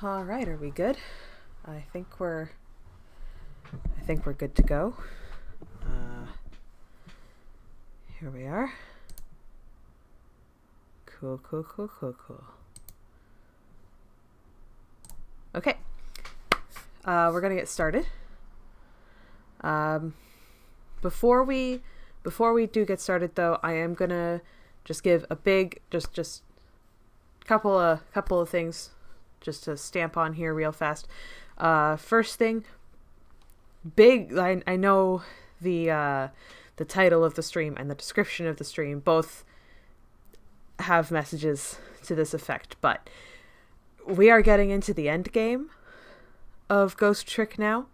All right, are we good? I think we're good to go. Here we are. Cool. Okay. We're gonna get started. Before we do get started, though, I am gonna just give a big just couple of things just to stamp on here real fast. First thing, big. I know the title of the stream and the description of the stream both have messages to this effect, but we are getting into the end game of Ghost Trick now,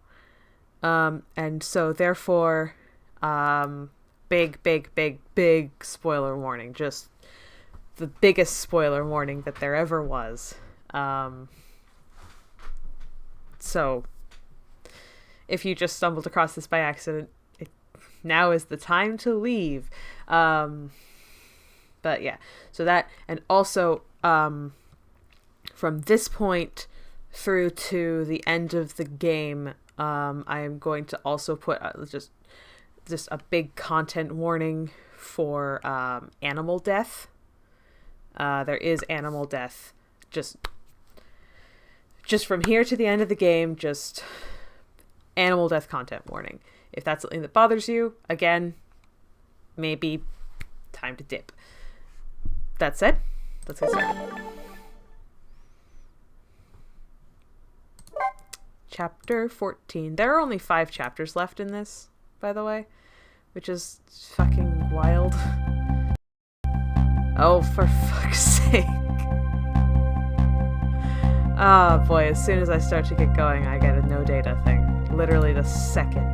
and so therefore, big spoiler warning. Just the biggest spoiler warning that there ever was. So if you just stumbled across this by accident, now is the time to leave. But yeah, so that, and also from this point through to the end of the game, I am going to also put just a big content warning for animal death. There is animal death just from here to the end of the game. Just animal death content warning. If that's something that bothers you, again, maybe time to dip. That said, let's get started. Chapter 14. There are only 5 chapters left in this, by the way, which is fucking wild. Oh, for fuck's sake. Oh boy, as soon as I start to get going, I get a no data thing. Literally the second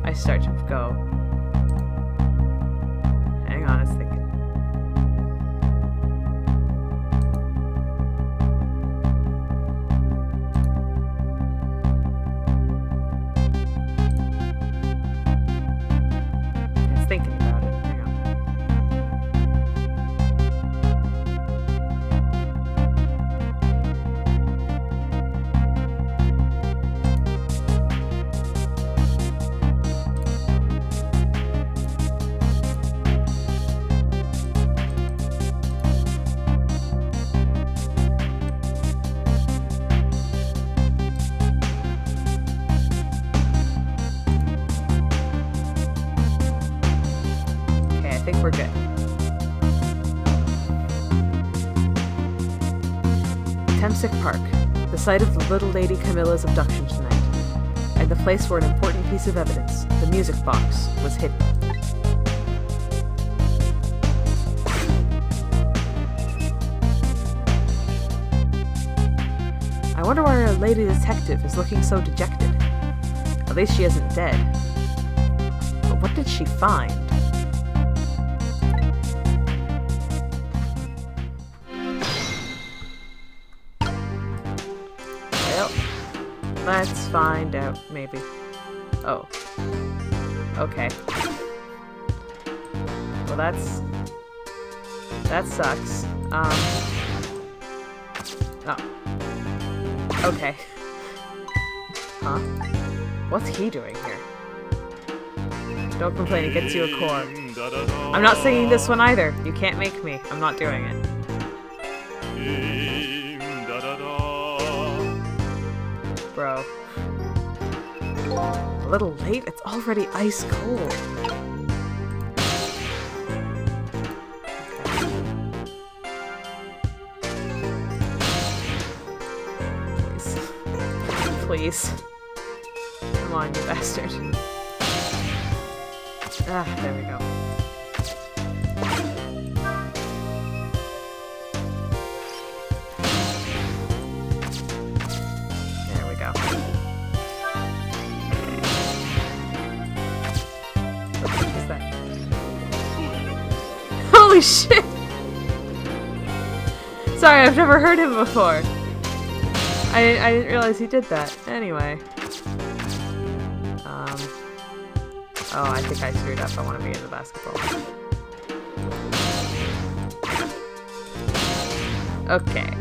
I start to go. Hang on, it's thinking. It's thinking about it. Hang on. I think we're good. Temsic Park, the site of the little lady Camilla's abduction tonight, and the place where an important piece of evidence, the music box, was hidden. I wonder why our lady detective is looking so dejected. At least she isn't dead. But what did she find? Let's find out, maybe. Oh. Okay. Well, that sucks. Oh. Okay. Huh? What's he doing here? Don't complain, it gets you a core. I'm not singing this one either. You can't make me. I'm not doing it. Bro. A little late? It's already ice cold. Okay. Please. Come on, you bastard. Ah, there we go. Holy shit! Sorry, I've never heard him before. I didn't realize he did that. Anyway. Oh, I think I screwed up. I want to be in the basketball. Okay.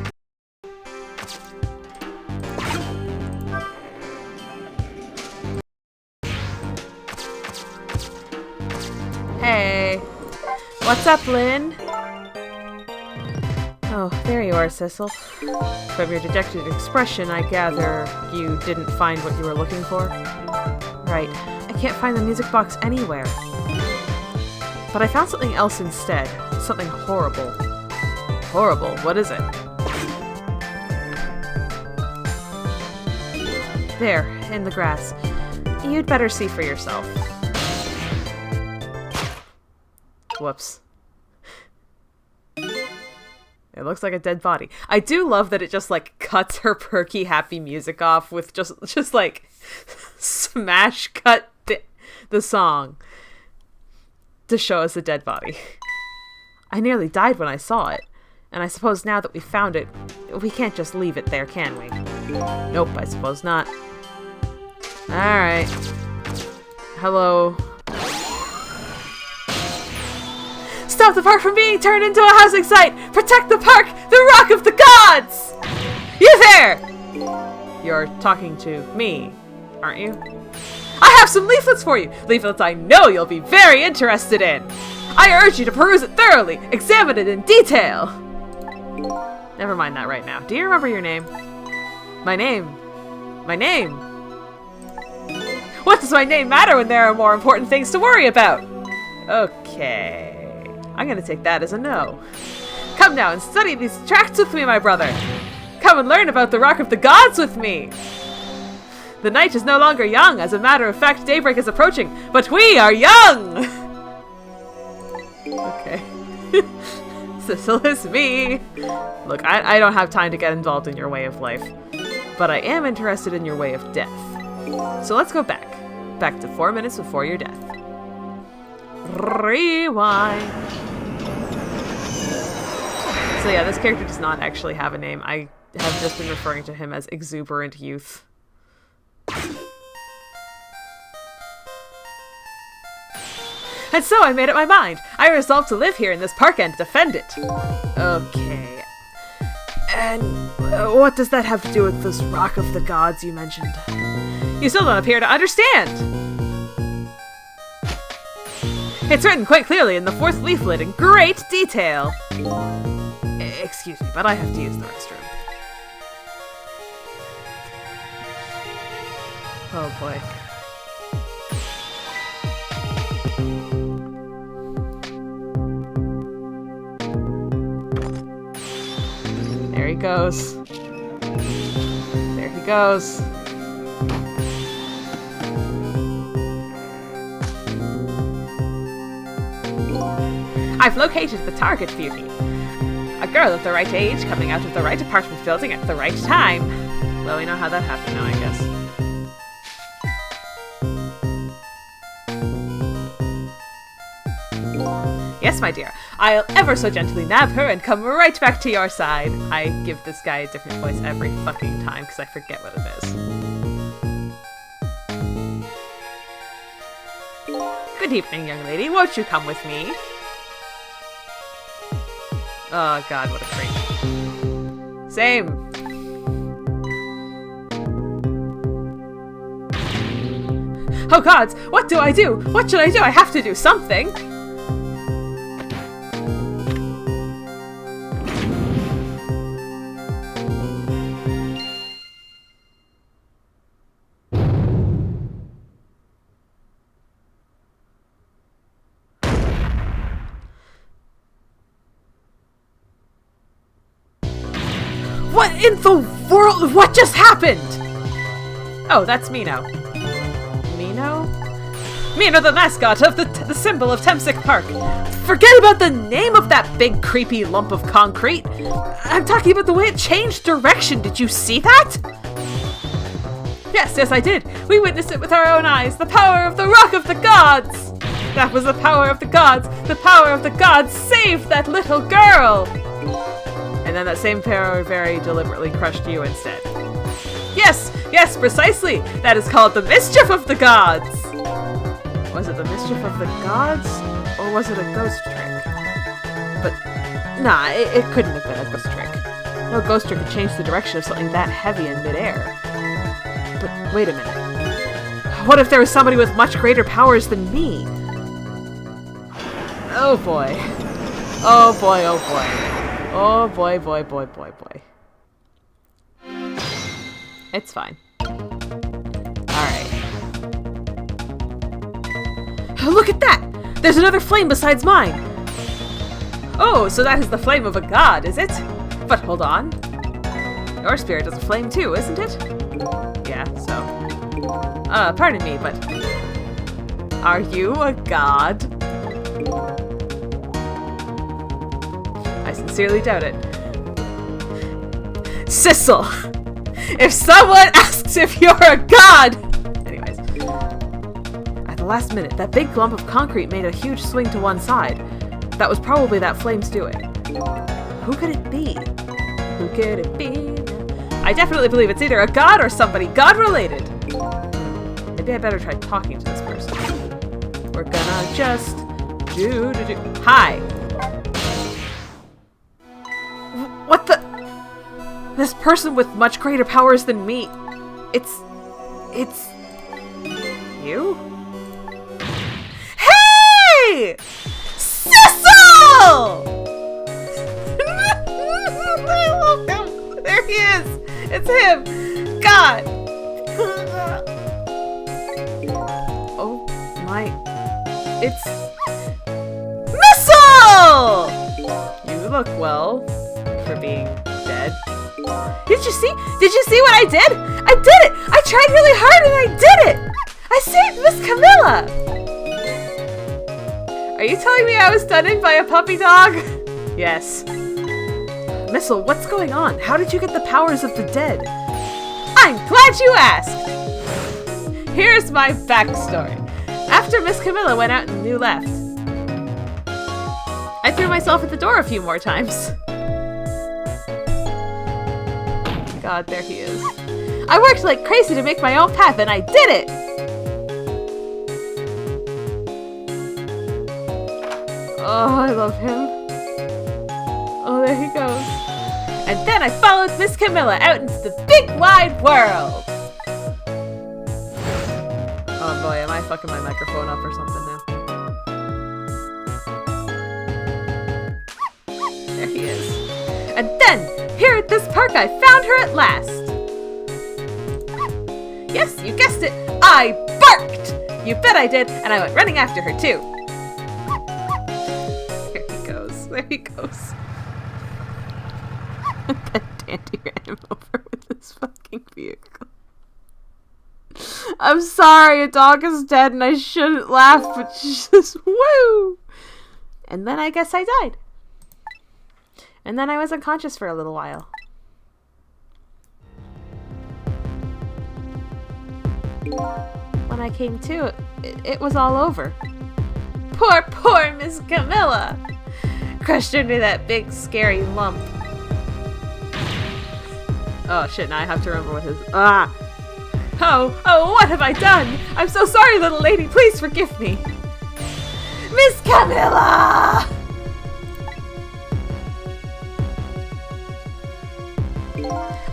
Hey. What's up, Lynn? Oh, there you are, Cecil. From your dejected expression, I gather you didn't find what you were looking for? Right. I can't find the music box anywhere. But I found something else instead. Something horrible. Horrible? What is it? There, in the grass. You'd better see for yourself. Whoops. It looks like a dead body. I do love that it just, like, cuts her perky, happy music off with just like, smash cut the song to show us a dead body. I nearly died when I saw it, and I suppose now that we found it, we can't just leave it there, can we? Nope, I suppose not. Alright. Hello. Stop the park from being turned into a housing site! Protect the park! The Rock of the Gods! You there! You're talking to me, aren't you? I have some leaflets for you! Leaflets I know you'll be very interested in! I urge you to peruse it thoroughly! Examine it in detail! Never mind that right now. Do you remember your name? My name? My name? What does my name matter when there are more important things to worry about? Okay. I'm gonna take that as a no. Come now and study these tracts with me, my brother. Come and learn about the Rock of the Gods with me. The night is no longer young. As a matter of fact, daybreak is approaching, but we are young! Okay. Cecil is me. Look, I don't have time to get involved in your way of life, but I am interested in your way of death. So let's go back. Back to 4 minutes before your death. Rewind. So yeah, this character does not actually have a name. I have just been referring to him as exuberant youth. And so I made up my mind. I resolved to live here in this park and defend it. Okay. And what does that have to do with this Rock of the Gods you mentioned? You still don't appear to understand. It's written quite clearly in the 4th leaflet in great detail. Excuse me, but I have to use the restroom. Oh boy. There he goes. There he goes. I've located the target beauty. A girl of the right age coming out of the right apartment building at the right time. Well, we know how that happened now, I guess. Yes, my dear. I'll ever so gently nab her and come right back to your side. I give this guy a different voice every fucking time because I forget what it is. Good evening, young lady. Won't you come with me? Oh god, what a creep. Same. Oh gods, what do I do? What should I do? I have to do something! What in the world? What just happened? Oh, that's Mino. Mino? Mino, the mascot of the symbol of Temsic Park. Forget about the name of that big creepy lump of concrete. I'm talking about the way it changed direction. Did you see that? Yes, I did. We witnessed it with our own eyes. The power of the Rock of the Gods. That was the power of the gods. The power of the gods saved that little girl. And then that same power very deliberately crushed you instead. Yes, precisely! That is called the mischief of the gods! Was it the mischief of the gods? Or was it a ghost trick? But, nah, it couldn't have been a ghost trick. No ghost trick could change the direction of something that heavy in midair. But, wait a minute. What if there was somebody with much greater powers than me? Oh boy. Oh boy, oh boy. Oh boy, boy, boy, boy, boy. It's fine. Alright. Look at that! There's another flame besides mine! Oh, so that is the flame of a god, is it? But hold on. Your spirit is a flame too, isn't it? Yeah, so. Pardon me, but... Are you a god? I sincerely doubt it. Sissel! If someone asks if you're a god! Anyways. At the last minute, that big lump of concrete made a huge swing to one side. That was probably that flame's doing. Who could it be? Who could it be? I definitely believe it's either a god or somebody god-related. Maybe I better try talking to this person. We're gonna just do. Hi! What the? This person with much greater powers than me. It's you? Hey! Sissel! I love him. There he is. It's him. God. Oh my. It's Missile! You look well for being dead. Did you see? Did you see what I did? I did it! I tried really hard and I did it! I saved Miss Camilla! Are you telling me I was stunning by a puppy dog? Yes. Missile, what's going on? How did you get the powers of the dead? I'm glad you asked! Here's my backstory. After Miss Camilla went out and you left, I threw myself at the door a few more times. God, there he is. I worked like crazy to make my own path, and I did it! Oh, I love him. Oh, there he goes. And then I followed Miss Camilla out into the big wide world! Oh boy, am I fucking my microphone up or something now. There he is. And then, here at this park, I found her at last! Yes, you guessed it! I barked! You bet I did, and I went running after her too! There he goes, there he goes. That Dandy ran him over with his fucking vehicle. I'm sorry, a dog is dead and I shouldn't laugh, but just woo! And then I guess I died. And then I was unconscious for a little while. When I came to, it was all over. Poor Miss Camilla! Crushed under that big scary lump. Oh shit, now I have to remember what his... Oh, what have I done? I'm so sorry, little lady, please forgive me! Miss Camilla!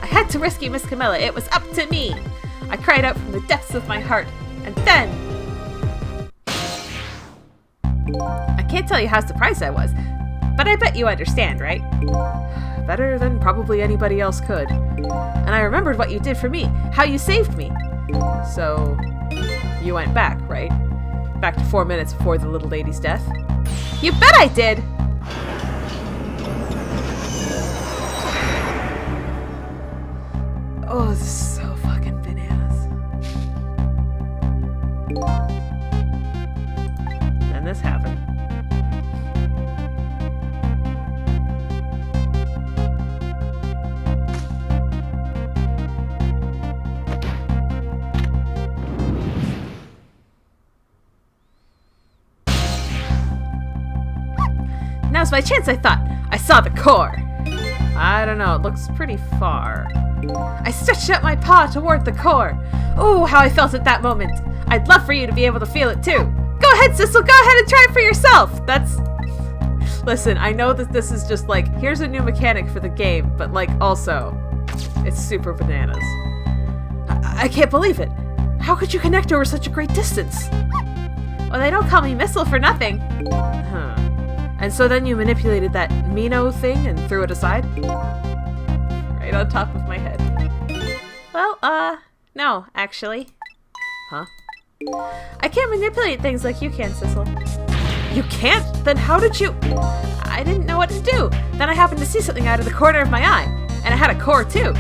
I had to rescue Miss Camilla, it was up to me! I cried out from the depths of my heart, and then... I can't tell you how surprised I was, but I bet you understand, right? Better than probably anybody else could. And I remembered what you did for me, how you saved me. So, you went back, right? Back to 4 minutes before the little lady's death? You bet I did! Oh, this is so fucking bananas. Then this happened. Now's my chance, I thought. I saw the core. I don't know, it looks pretty far. I stretched out my paw toward the core. Oh, how I felt at that moment. I'd love for you to be able to feel it too. Go ahead, Sissel, go ahead and try it for yourself. Listen, I know that this is just like, here's a new mechanic for the game, but like also, it's super bananas. I can't believe it. How could you connect over such a great distance? Well, they don't call me Missile for nothing. Huh. And so then you manipulated that Mino thing and threw it aside? Right on top of my head. Well, no, actually. Huh? I can't manipulate things like you can, Sissel. You can't? Then how did you... I didn't know what to do. Then I happened to see something out of the corner of my eye. And it had a core, too.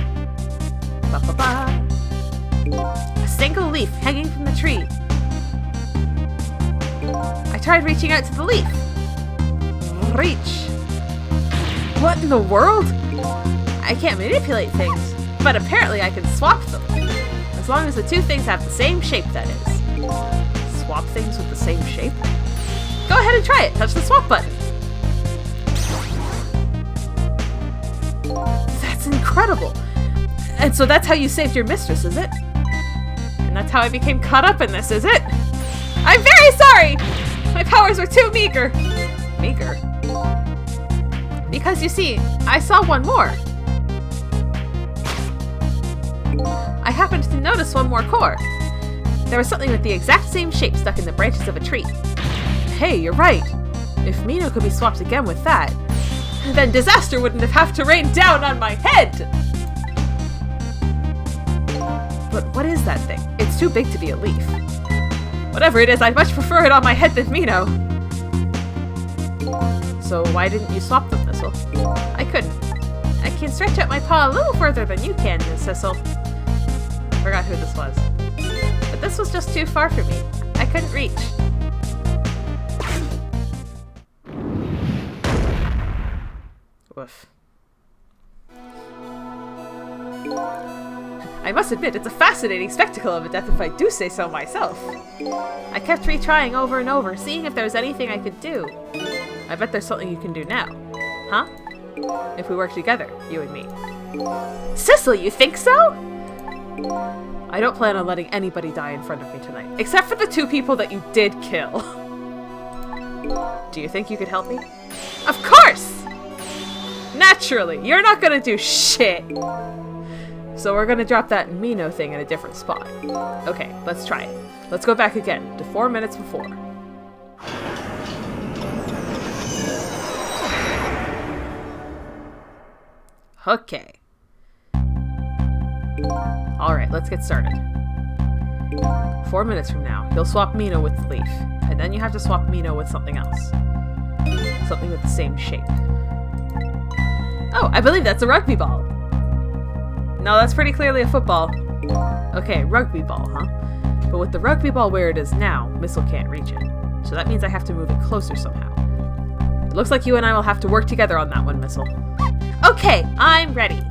Ba-ba-ba. A single leaf hanging from the tree. I tried reaching out to the leaf. Reach. What in the world? I can't manipulate things, but apparently I can swap them. As long as the two things have the same shape, that is. Swap things with the same shape? Go ahead and try it. Touch the swap button. That's incredible. And so that's how you saved your mistress, is it? And that's how I became caught up in this, is it? I'm very sorry! My powers were too meager. Meager? Because you see, I saw one more. I happened to notice one more core. There was something with the exact same shape stuck in the branches of a tree. Hey, you're right. If Mino could be swapped again with that, then disaster wouldn't have to rain down on my head! But what is that thing? It's too big to be a leaf. Whatever it is, I'd much prefer it on my head than Mino. So why didn't you swap them, Thistle? I couldn't. I can stretch out my paw a little further than you can, Miss Thistle. Forgot who this was. But this was just too far for me. I couldn't reach. Woof. I must admit, it's a fascinating spectacle of a death if I do say so myself. I kept retrying over and over, seeing if there was anything I could do. I bet there's something you can do now. Huh? If we work together, you and me. Sissel, you think so? I don't plan on letting anybody die in front of me tonight, except for the two people that you did kill. Do you think you could help me? Of course! Naturally, you're not gonna do shit. So we're gonna drop that Mino thing in a different spot. Okay, let's try it. Let's go back again to 4 minutes before. Okay. Alright, let's get started. 4 minutes from now, you'll swap Mino with the leaf, and then you have to swap Mino with something else. Something with the same shape. Oh, I believe that's a rugby ball. No, that's pretty clearly a football. Okay, rugby ball, huh? But with the rugby ball where it is now, Missile can't reach it. So that means I have to move it closer somehow. It looks like you and I will have to work together on that one, Missile. Okay, I'm ready.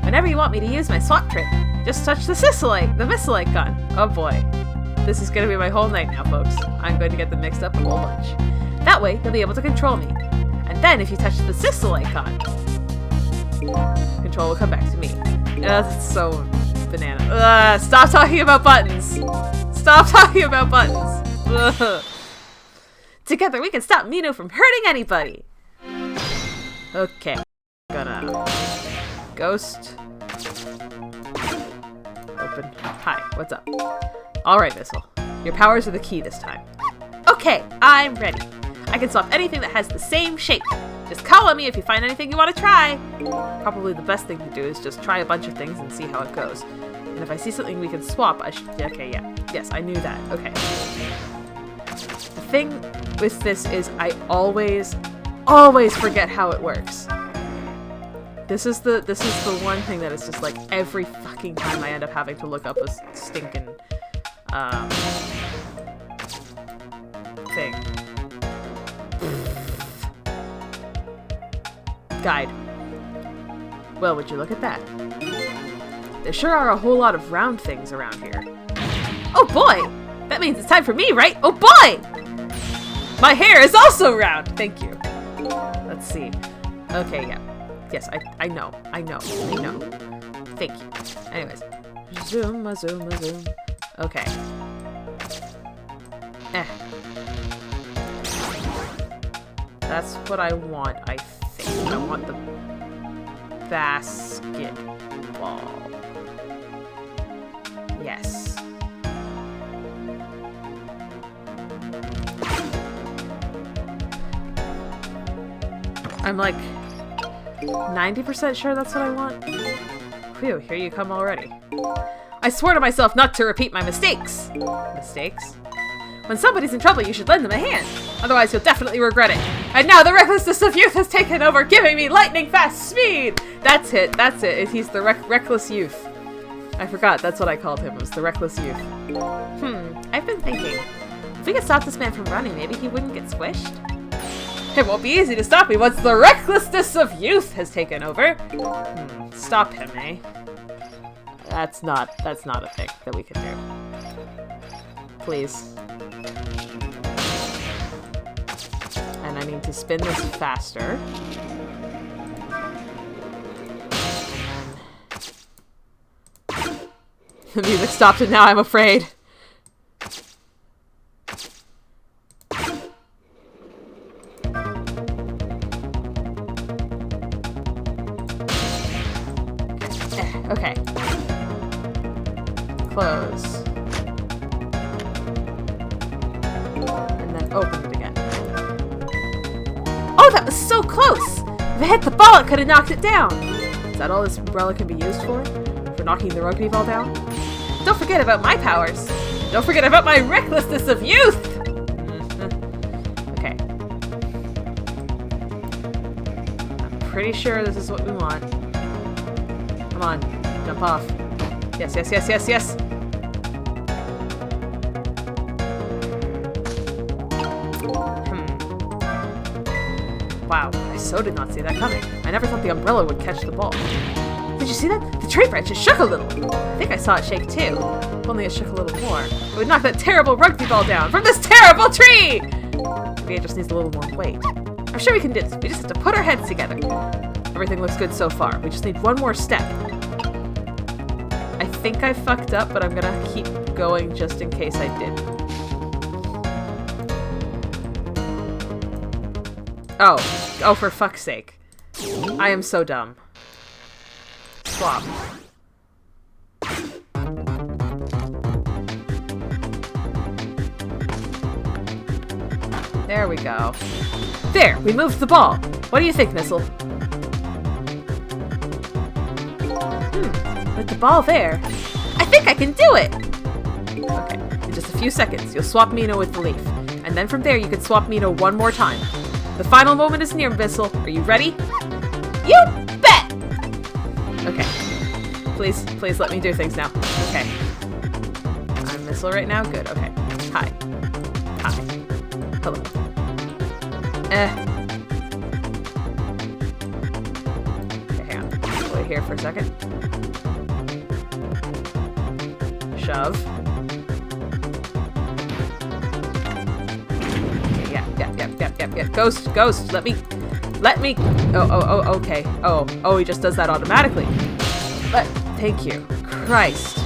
Whenever you want me to use my swap trick, just touch the missile icon. Oh boy. This is gonna be my whole night now, folks. I'm going to get them mixed up a whole bunch. That way, you'll be able to control me. And then if you touch the Sissel icon, control will come back to me. That's so banana. Stop talking about buttons! Stop talking about buttons! Ugh. Together we can stop Mino from hurting anybody! Okay. Gonna... Ghost... Open. Hi, what's up? Alright, Missile. Your powers are the key this time. Okay, I'm ready. I can swap anything that has the same shape. Just call on me if you find anything you want to try. Probably the best thing to do is just try a bunch of things and see how it goes. And if I see something we can swap, I should... Okay, yeah. Yes, I knew that. Okay. The thing with this is I always forget how it works. This is the one thing that is just like every fucking time I end up having to look up a stinking thing. Guide. Well, would you look at that? There sure are a whole lot of round things around here. Oh boy! That means it's time for me, right? Oh boy! My hair is also round! Thank you. Let's see. Okay, yeah. Yes, I know. Thank you. Anyways. Zoom, zoom, zoom. Okay. That's what I want, I think. I want the basketball. Yes. I'm like 90% sure that's what I want. Phew, here you come already. I swore to myself not to repeat my mistakes. Mistakes? When somebody's in trouble, you should lend them a hand. Otherwise, you'll definitely regret it. And now the recklessness of youth has taken over, giving me lightning fast speed. That's it. That's it. He's the reckless youth. I forgot. That's what I called him. It was the reckless youth. I've been thinking. If we could stop this man from running, maybe he wouldn't get squished. It won't be easy to stop me once the recklessness of youth has taken over. Stop him, eh? That's not a thing that we can do. Please. And I need to spin this faster. The music stopped and now I'm afraid. Okay. Close. And then open it again. Oh, that was so close! If it hit the ball, it could have knocked it down. Is that all this umbrella can be used for? For knocking the rugby ball down? Don't forget about my powers. Don't forget about my recklessness of youth! Okay. I'm pretty sure this is what we want. Come on, jump off. Yes, yes, yes, yes, yes! Wow, I so did not see that coming. I never thought the umbrella would catch the ball. Did you see that? The tree branches shook a little. I think I saw it shake too. If only it shook a little more. It would knock that terrible rugby ball down from this terrible tree! Maybe it just needs a little more weight. I'm sure we can do this. We just have to put our heads together. Everything looks good so far. We just need one more step. I think I fucked up, but I'm gonna keep going just in case I did. Oh, for fuck's sake. I am so dumb. Swap. There we go. There, we moved the ball. What do you think, Missile? With the ball there, I think I can do it! Okay, in just a few seconds, you'll swap Mina with the leaf. And then from there, you can swap Mina one more time. The final moment is near, Missile. Are you ready? You bet! Okay. Please let me do things now. Okay. I'm Missile right now? Good, okay. Hi. Hello. Okay, hang on. Wait here for a second. Shove. Yeah. Ghost. Let me. Oh, okay. Oh, he just does that automatically. Thank you. Christ.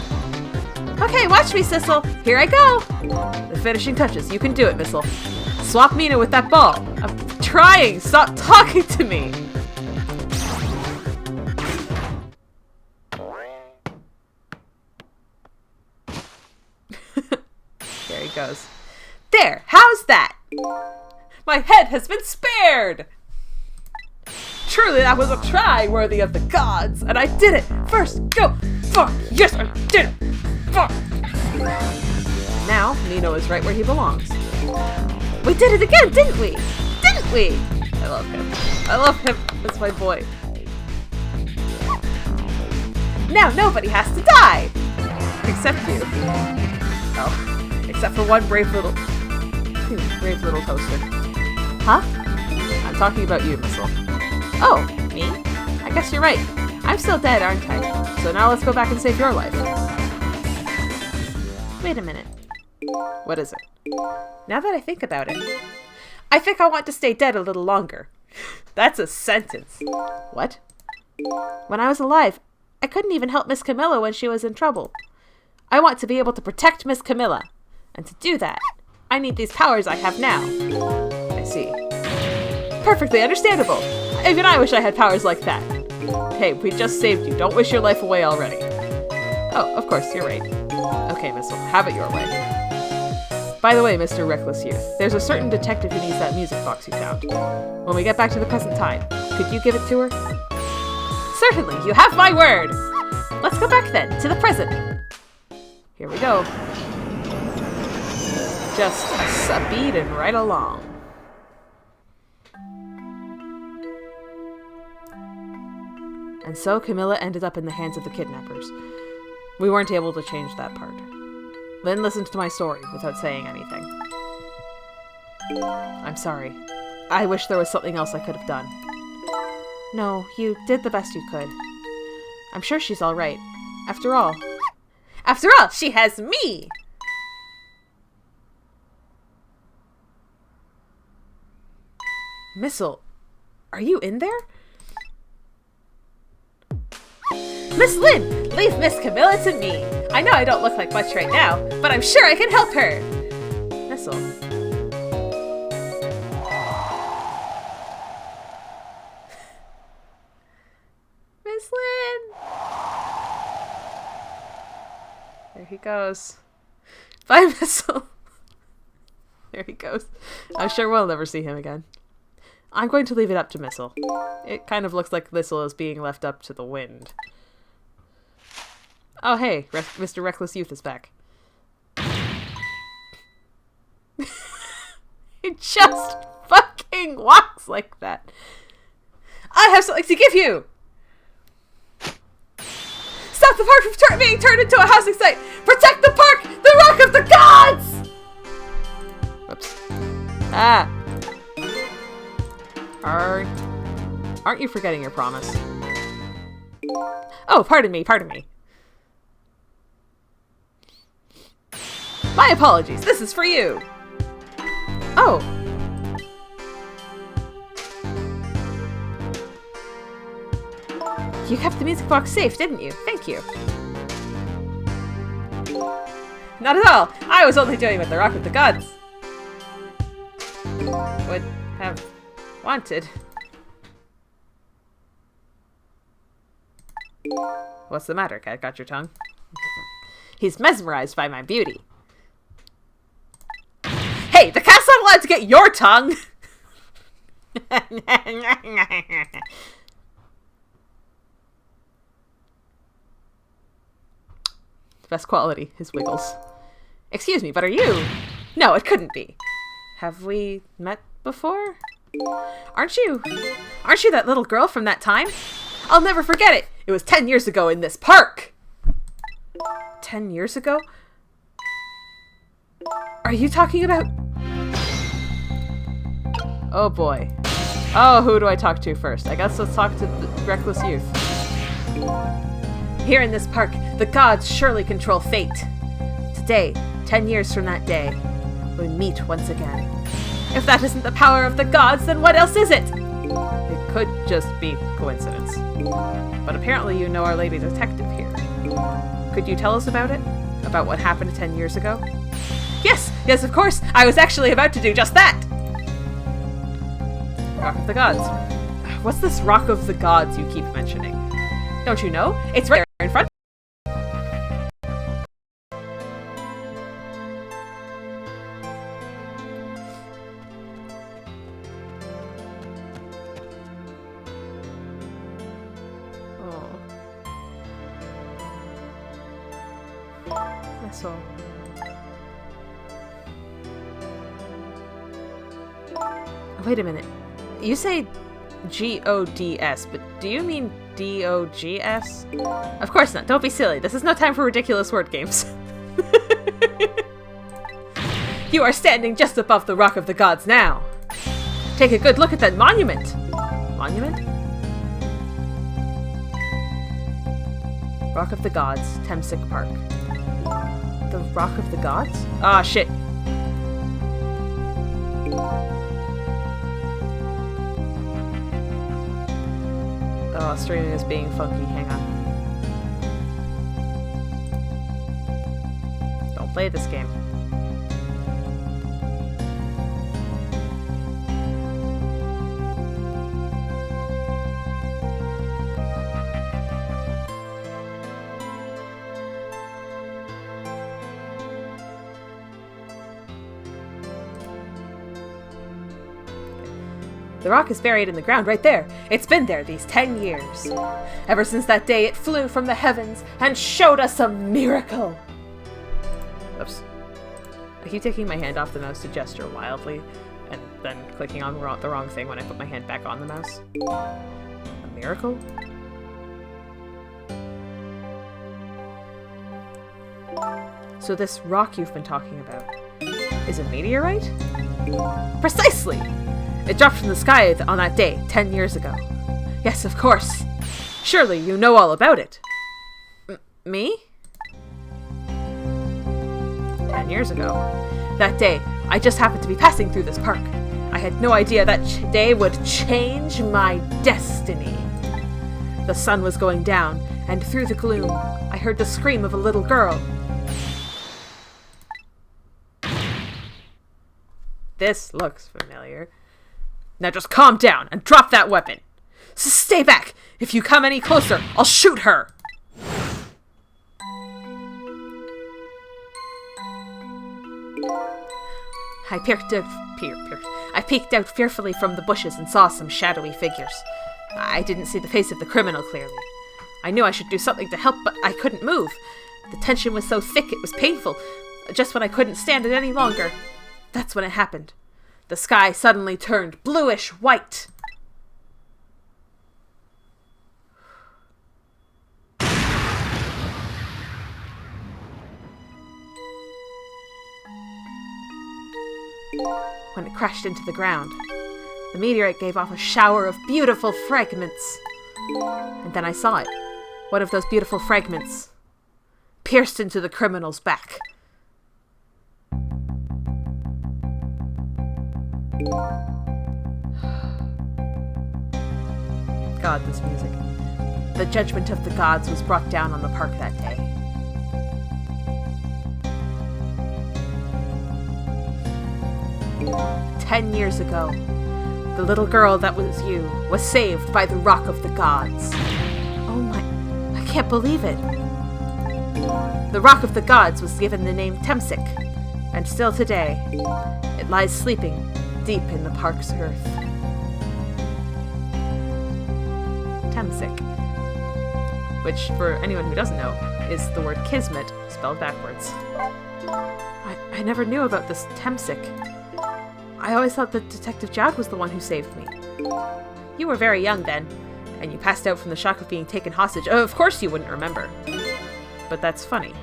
Okay, watch me, Sissel. Here I go. The finishing touches. You can do it, Missile. Swap Mina with that ball. I'm trying. Stop talking to me. There he goes. There. How's that? My head has been spared! Truly, that was a try worthy of the gods, and I did it! First, go! Fuck! Yes, I did it! Fuck! Now, Nino is right where he belongs. We did it again, didn't we? Didn't we? I love him. I love him. That's my boy. Now nobody has to die! Except you. Oh. Except for one brave little toaster. Huh? I'm talking about you, Missile. Oh, me? I guess you're right. I'm still dead, aren't I? So now let's go back and save your life. Wait a minute. What is it? Now that I think about it, I think I want to stay dead a little longer. That's a sentence. What? When I was alive, I couldn't even help Miss Camilla when she was in trouble. I want to be able to protect Miss Camilla. And to do that, I need these powers I have now. I see. Perfectly understandable. Even I wish I had powers like that. Hey, we just saved you. Don't wish your life away already. Oh, of course, you're right. Okay, Missile, have it your way. By the way, Mr. Reckless Youth, there's a certain detective who needs that music box you found. When we get back to the present time, could you give it to her? Certainly, you have my word! Let's go back then, to the present. Here we go. Just speeding right along. And so Camilla ended up in the hands of the kidnappers. We weren't able to change that part. Lynn listened to my story without saying anything. I'm sorry. I wish there was something else I could have done. No, you did the best you could. I'm sure she's all right. After all, she has me! Missile, are you in there? Miss Lynn, leave Miss Camilla to me. I know I don't look like much right now, but I'm sure I can help her. Missile. Miss Lynn. There he goes. Bye, Missile. There he goes. I'm sure we'll never see him again. I'm going to leave it up to Missile. It kind of looks like Missile is being left up to the wind. Oh, hey, Mr. Reckless Youth is back. He just fucking walks like that. I have something to give you! Stop the park from being turned into a housing site! Protect the park! The Rock of the Gods! Whoops. Ah. Aren't you forgetting your promise? Oh, pardon me. My apologies, this is for you! Oh! You kept the music box safe, didn't you? Thank you. Not at all! I was only doing what the Rock of the Gods would have wanted. What's the matter, cat? Got your tongue? He's mesmerized by my beauty. Hey, the cat's not allowed to get your tongue! Best quality, his wiggles. Excuse me, but are you? No, it couldn't be. Have we met before? Aren't you that little girl from that time? I'll never forget it! It was 10 years ago in this park! 10 years ago? Are you talking about... Oh boy. Oh, who do I talk to first? I guess let's talk to the Reckless Youth. Here in this park, the gods surely control fate. Today, 10 years from that day, we meet once again. If that isn't the power of the gods, then what else is it? It could just be coincidence. But apparently you know our lady detective here. Could you tell us about it? About what happened 10 years ago? Yes, of course! I was actually about to do just that! Rock of the Gods. What's this Rock of the Gods you keep mentioning? Don't you know? It's right there in front. Oh. That's all. Wait a minute. You say G-O-D-S, but do you mean D-O-G-S? Of course not. Don't be silly. This is no time for ridiculous word games. You are standing just above the Rock of the Gods now. Take a good look at that monument. Monument? Rock of the Gods, Temsic Park. The Rock of the Gods? Ah, shit. Oh, streaming is being funky. Hang on. Don't play this game. The rock is buried in the ground right there. It's been there these 10 years. Ever since that day, it flew from the heavens and showed us a miracle. Oops. I keep taking my hand off the mouse to gesture wildly, and then clicking on the wrong thing when I put my hand back on the mouse. A miracle? So this rock you've been talking about is a meteorite? Precisely! It dropped from the sky on that day, 10 years ago. Yes, of course. Surely you know all about it. Me? 10 years ago. That day, I just happened to be passing through this park. I had no idea that day would change my destiny. The sun was going down, and through the gloom, I heard the scream of a little girl. This looks familiar. Now just calm down and drop that weapon. Stay back! If you come any closer, I'll shoot her! I peeked out fearfully from the bushes and saw some shadowy figures. I didn't see the face of the criminal clearly. I knew I should do something to help, but I couldn't move. The tension was so thick it was painful. Just when I couldn't stand it any longer, that's when it happened. The sky suddenly turned bluish white. When it crashed into the ground, the meteorite gave off a shower of beautiful fragments. And then I saw it. One of those beautiful fragments pierced into the criminal's back. God, this music. The judgment of the gods was brought down on the park that day. "10 years ago, the little girl that was you was saved by the rock of the gods." Oh my, I can't believe it. The rock of the gods was given the name Temsic, and still today, it lies sleeping deep in the park's earth. Temsic, which, for anyone who doesn't know, is the word kismet spelled backwards. I never knew about this Temsic. I always thought that Detective Jowd was the one who saved me. You were very young then, and you passed out from the shock of being taken hostage. Of course you wouldn't remember. But that's funny.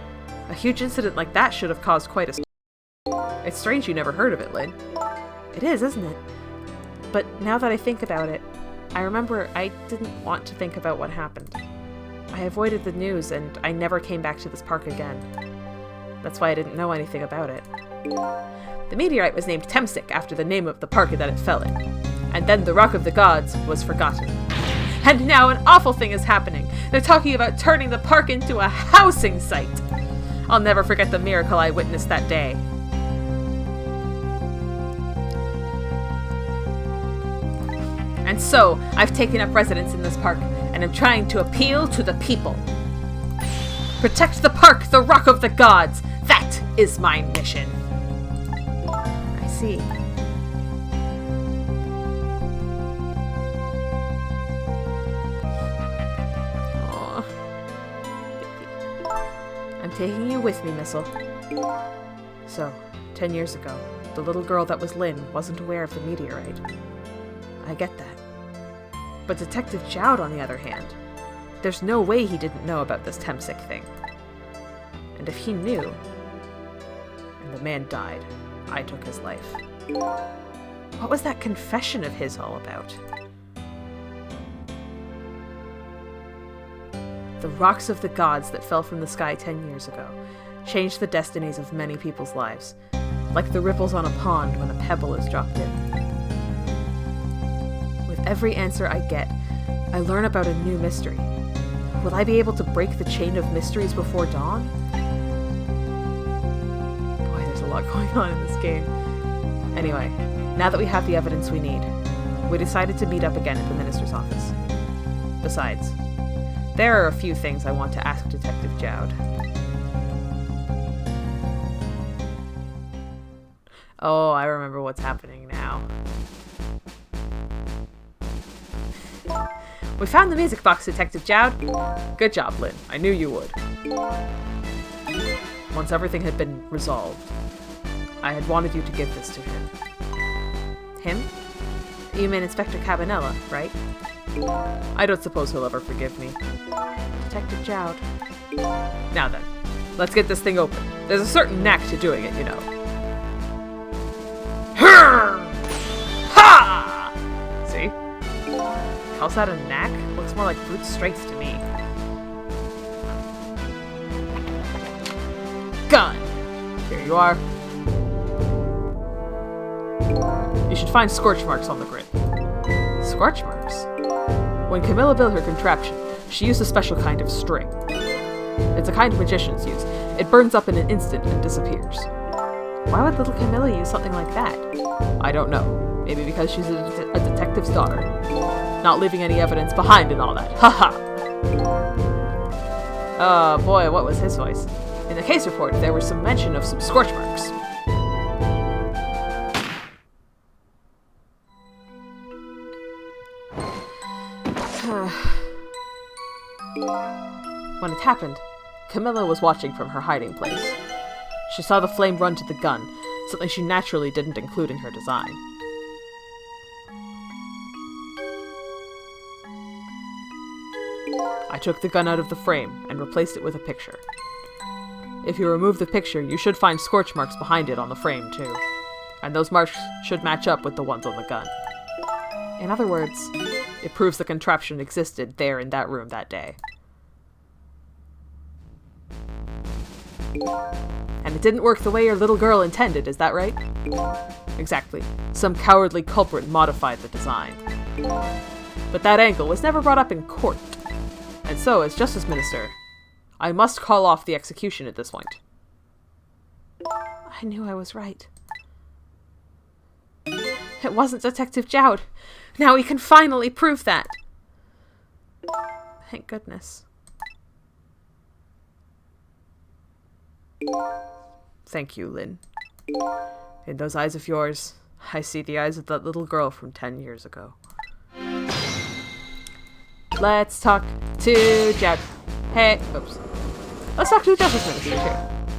A huge incident like that should have caused quite a... It's strange you never heard of it, Lynn. It is, isn't it? But now that I think about it, I remember I didn't want to think about what happened. I avoided the news, and I never came back to this park again. That's why I didn't know anything about it. The meteorite was named Temsic after the name of the park that it fell in. And then the Rock of the Gods was forgotten. And now an awful thing is happening. They're talking about turning the park into a housing site. I'll never forget the miracle I witnessed that day. And so, I've taken up residence in this park, and am trying to appeal to the people. Protect the park, the Rock of the Gods! That is my mission! I see. Aww. I'm taking you with me, Missile. So, 10 years ago, the little girl that was Lynn wasn't aware of the meteorite. I get that. But Detective Jowd, on the other hand, there's no way he didn't know about this Temsic thing. And if he knew, and the man died, I took his life. What was that confession of his all about? The rocks of the gods that fell from the sky 10 years ago changed the destinies of many people's lives, like the ripples on a pond when a pebble is dropped in. With every answer I get, I learn about a new mystery. Will I be able to break the chain of mysteries before dawn? Boy, there's a lot going on in this game. Anyway, now that we have the evidence we need, we decided to meet up again at the minister's office. Besides, there are a few things I want to ask Detective Jowd. Oh, I remember what's happening now. We found the music box, Detective Jowd. Good job, Lynn. I knew you would. Once everything had been resolved, I had wanted you to give this to him. Him? You mean Inspector Cabanela, right? I don't suppose he'll ever forgive me. Detective Jowd. Now then, let's get this thing open. There's a certain knack to doing it, you know. Ha! See? Calls that a knack? Looks more like brute strength to me. Gun! Here you are. You should find scorch marks on the grip. Scorch marks? When Camilla built her contraption, she used a special kind of string. It's a kind magicians use. It burns up in an instant and disappears. Why would little Camilla use something like that? I don't know. Maybe because she's a detective's daughter. Not leaving any evidence behind and all that. Haha! Oh boy, what was his voice? In the case report, there was some mention of some scorch marks. When it happened, Camilla was watching from her hiding place. She saw the flame run to the gun, something she naturally didn't include in her design. I took the gun out of the frame and replaced it with a picture. If you remove the picture, you should find scorch marks behind it on the frame too. And those marks should match up with the ones on the gun. In other words, it proves the contraption existed there in that room that day. And it didn't work the way your little girl intended, is that right? Exactly. Some cowardly culprit modified the design. But that angle was never brought up in court. And so, as Justice Minister, I must call off the execution at this point. I knew I was right. It wasn't Detective Jowd. Now we can finally prove that. Thank goodness. Thank you, Lynn. In those eyes of yours, I see the eyes of that little girl from 10 years ago. Let's talk to Jowd. Hey, oops. Let's talk to the Justice Minister,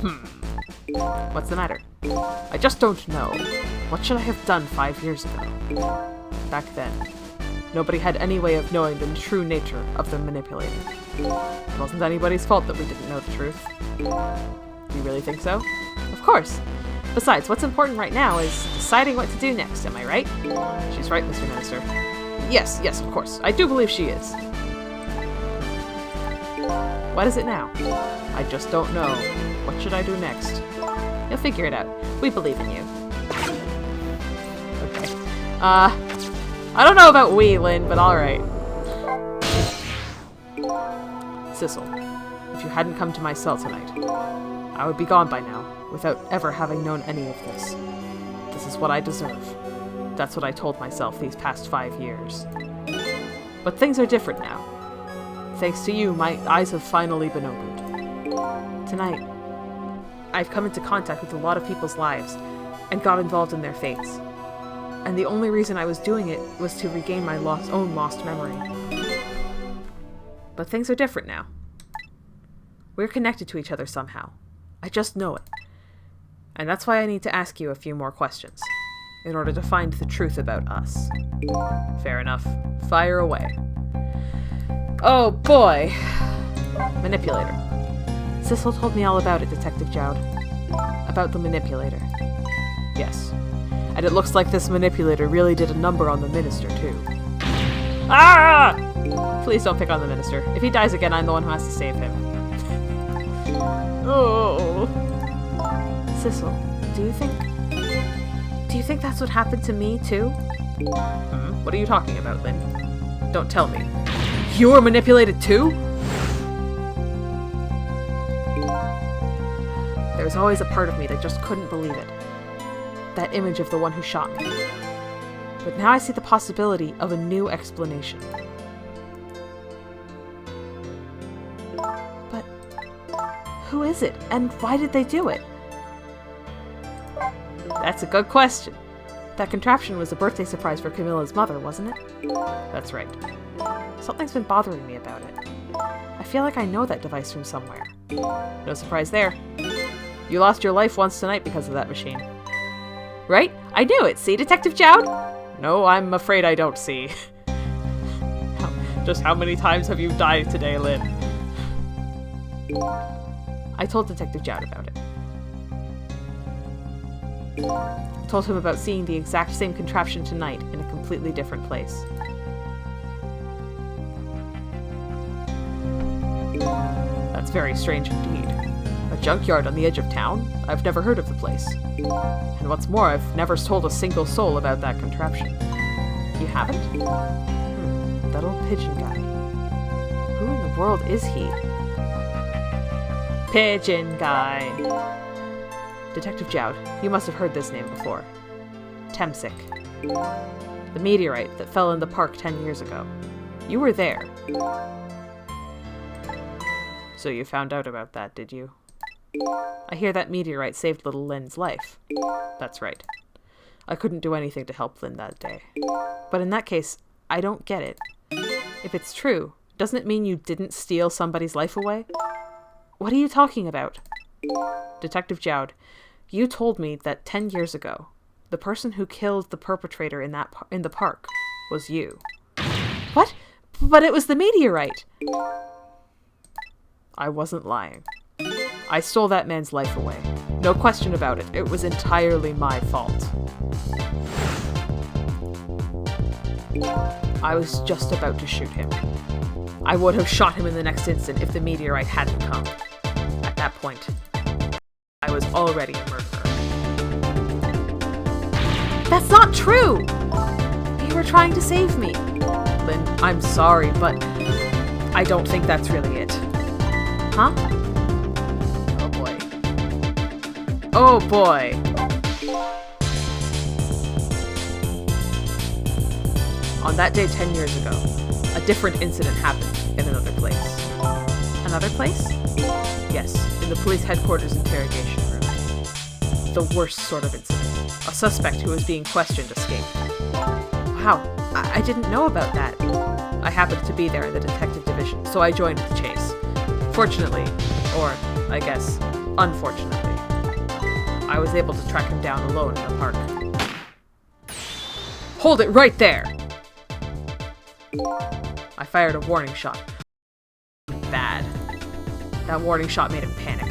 too. What's the matter? I just don't know. What should I have done 5 years ago? Back then, nobody had any way of knowing the true nature of the manipulator. It wasn't anybody's fault that we didn't know the truth. Do you really think so? Of course. Besides, what's important right now is deciding what to do next, am I right? She's right, Mr. Minister. Yes, of course. I do believe she is. What is it now? I just don't know. What should I do next? You'll figure it out. We believe in you. Okay. I don't know about we, Lynn, but alright. Sissel, if you hadn't come to my cell tonight, I would be gone by now, without ever having known any of this. This is what I deserve. That's what I told myself these past 5 years. But things are different now. Thanks to you, my eyes have finally been opened. Tonight, I've come into contact with a lot of people's lives, and got involved in their fates. And the only reason I was doing it was to regain my own lost memory. But things are different now. We're connected to each other somehow. I just know it. And that's why I need to ask you a few more questions, in order to find the truth about us. Fair enough. Fire away. Oh boy! Manipulator. Sissel told me all about it, Detective Jowd. About the manipulator. Yes. And it looks like this manipulator really did a number on the minister, too. Ah! Please don't pick on the minister. If he dies again, I'm the one who has to save him. Oh. Sissel, do you think that's what happened to me, too? What are you talking about, Lynn? Don't tell me. You were manipulated, too? There was always a part of me that just couldn't believe it. That image of the one who shot me. But now I see the possibility of a new explanation. But who is it, and why did they do it? That's a good question. That contraption was a birthday surprise for Camilla's mother, wasn't it? That's right. Something's been bothering me about it. I feel like I know that device from somewhere. No surprise there. You lost your life once tonight because of that machine. Right? I knew it! See, Detective Jowd? No, I'm afraid I don't see. Just how many times have you died today, Lynn? I told Detective Jowd about it. I told him about seeing the exact same contraption tonight in a completely different place. That's very strange indeed. A junkyard on the edge of town? I've never heard of the place. And what's more, I've never told a single soul about that contraption. You haven't? That old pigeon guy. Who in the world is he? Pigeon guy. Detective Jowd, you must have heard this name before. Temsic. The meteorite that fell in the park 10 years ago. You were there. So you found out about that, did you? I hear that meteorite saved little Lynn's life. That's right. I couldn't do anything to help Lynn that day. But in that case, I don't get it. If it's true, doesn't it mean you didn't steal somebody's life away? What are you talking about? Detective Jowd, you told me that 10 years ago, the person who killed the perpetrator in the park was you. What? But it was the meteorite! I wasn't lying. I stole that man's life away. No question about it. It was entirely my fault. I was just about to shoot him. I would have shot him in the next instant if the meteorite hadn't come. At that point, I was already a murderer. That's not true! You were trying to save me. Lynn, I'm sorry, but I don't think that's really it. Huh? Oh boy. Oh boy! On that day 10 years ago, a different incident happened in another place. Another place? Yes, in the police headquarters interrogation room. The worst sort of incident. A suspect who was being questioned escaped. Wow, I didn't know about that. I happened to be there in the detective division, so I joined the chase. Fortunately, or I guess, unfortunately, I was able to track him down alone in the park. Hold it right there! I fired a warning shot. Bad. That warning shot made him panic.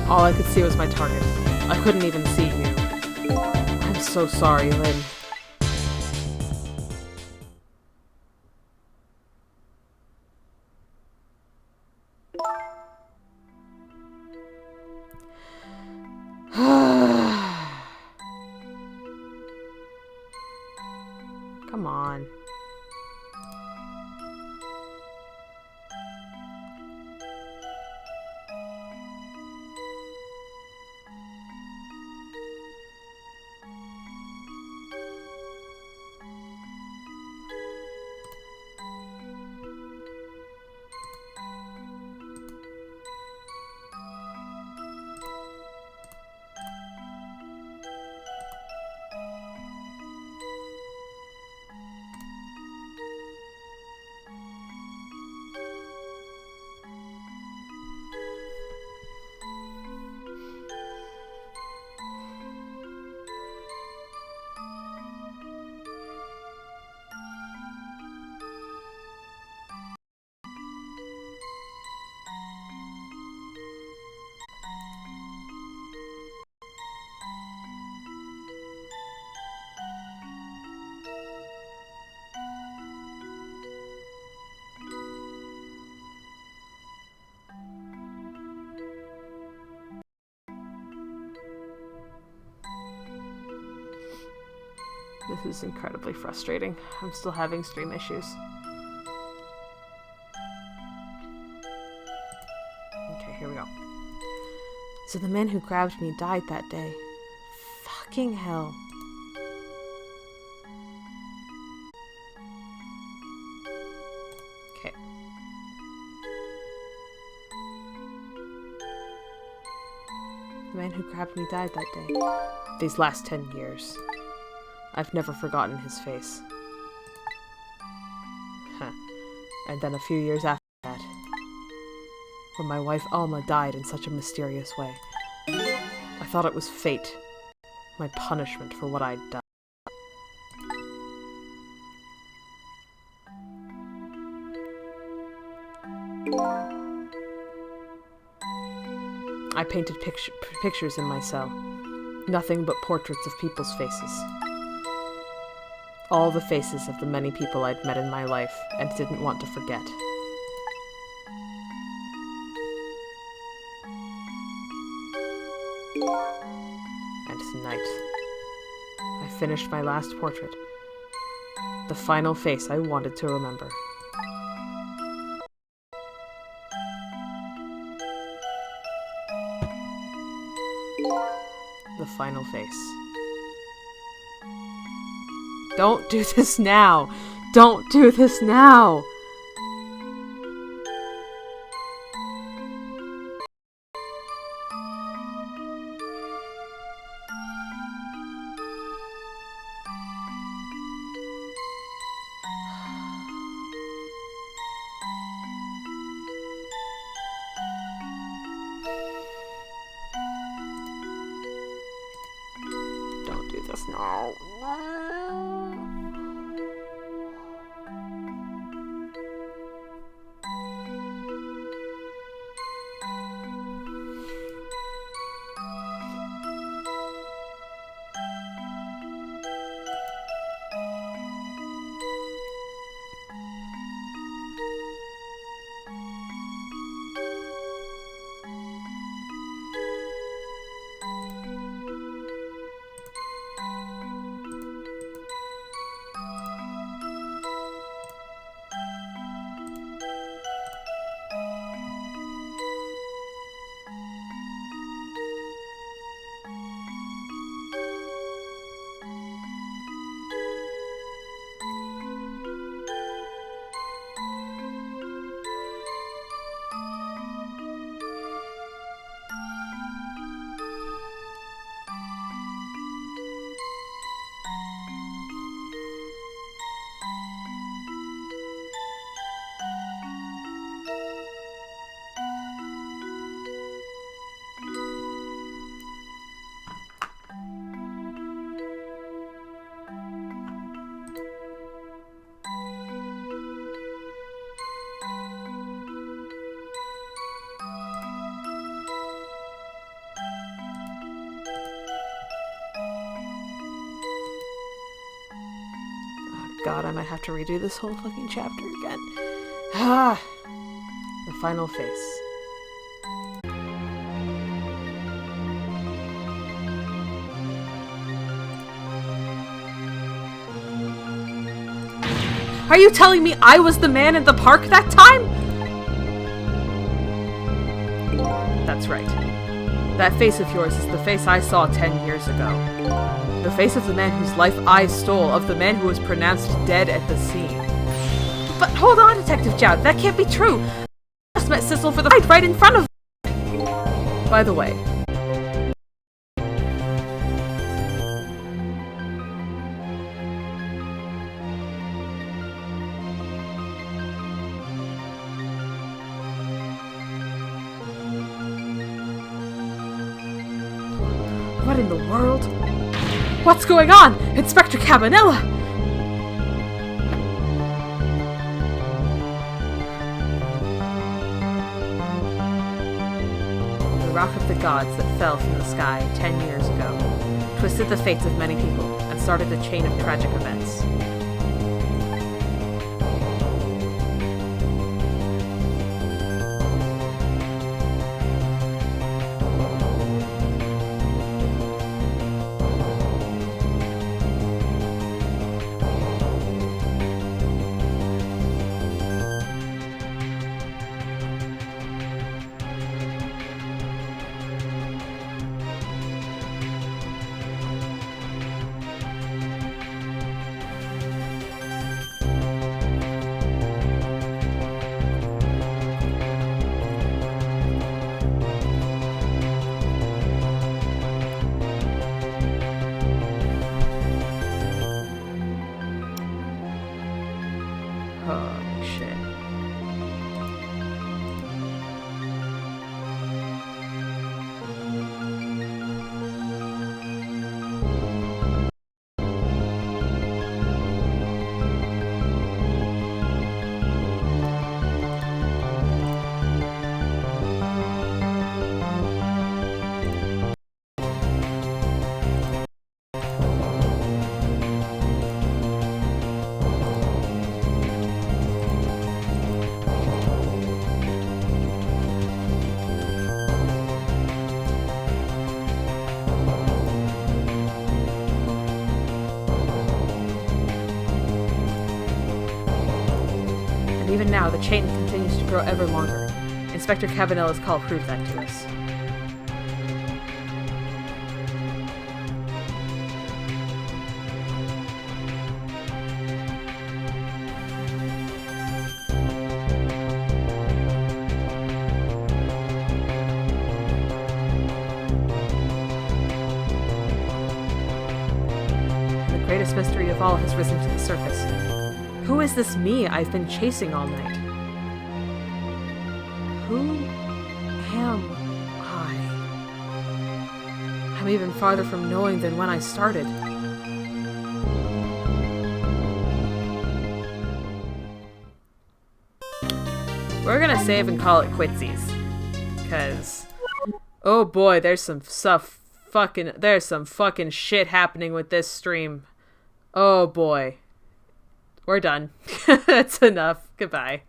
All I could see was my target. I couldn't even see you. I'm so sorry, Lynn. Come on. This is incredibly frustrating. I'm still having stream issues. Okay, here we go. So the man who grabbed me died that day. Fucking hell. Okay. The man who grabbed me died that day. These last 10 years. I've never forgotten his face. Huh. And then a few years after that, when my wife Alma died in such a mysterious way, I thought it was fate. My punishment for what I'd done. I painted pictures in my cell. Nothing but portraits of people's faces. All the faces of the many people I'd met in my life and didn't want to forget. And tonight, I finished my last portrait. The final face I wanted to remember. The final face. Don't do this now! Don't do this now! Don't do this now. God, I might have to redo this whole fucking chapter again. Ah! The final face. Are you telling me I was the man in the park that time? That's right. That face of yours is the face I saw 10 years ago. The face of the man whose life I stole, of the man who was pronounced dead at the scene. But hold on, Detective Jowd, that can't be true. I just met Sissel for the fight right in front of me. By the way, what in the world? What's going on? Inspector Cabanilla! The rock of the gods that fell from the sky 10 years ago twisted the fates of many people and started a chain of tragic events. now, the chain continues to grow ever longer. Inspector Cabanilla's call proved that to us. The greatest mystery of all has risen to the surface. Who is this me I've been chasing all night? Who am I? I'm even farther from knowing than when I started. We're gonna save and call it quitsies. Cause, oh boy, there's some fucking shit happening with this stream. Oh boy. We're done. That's enough. Goodbye.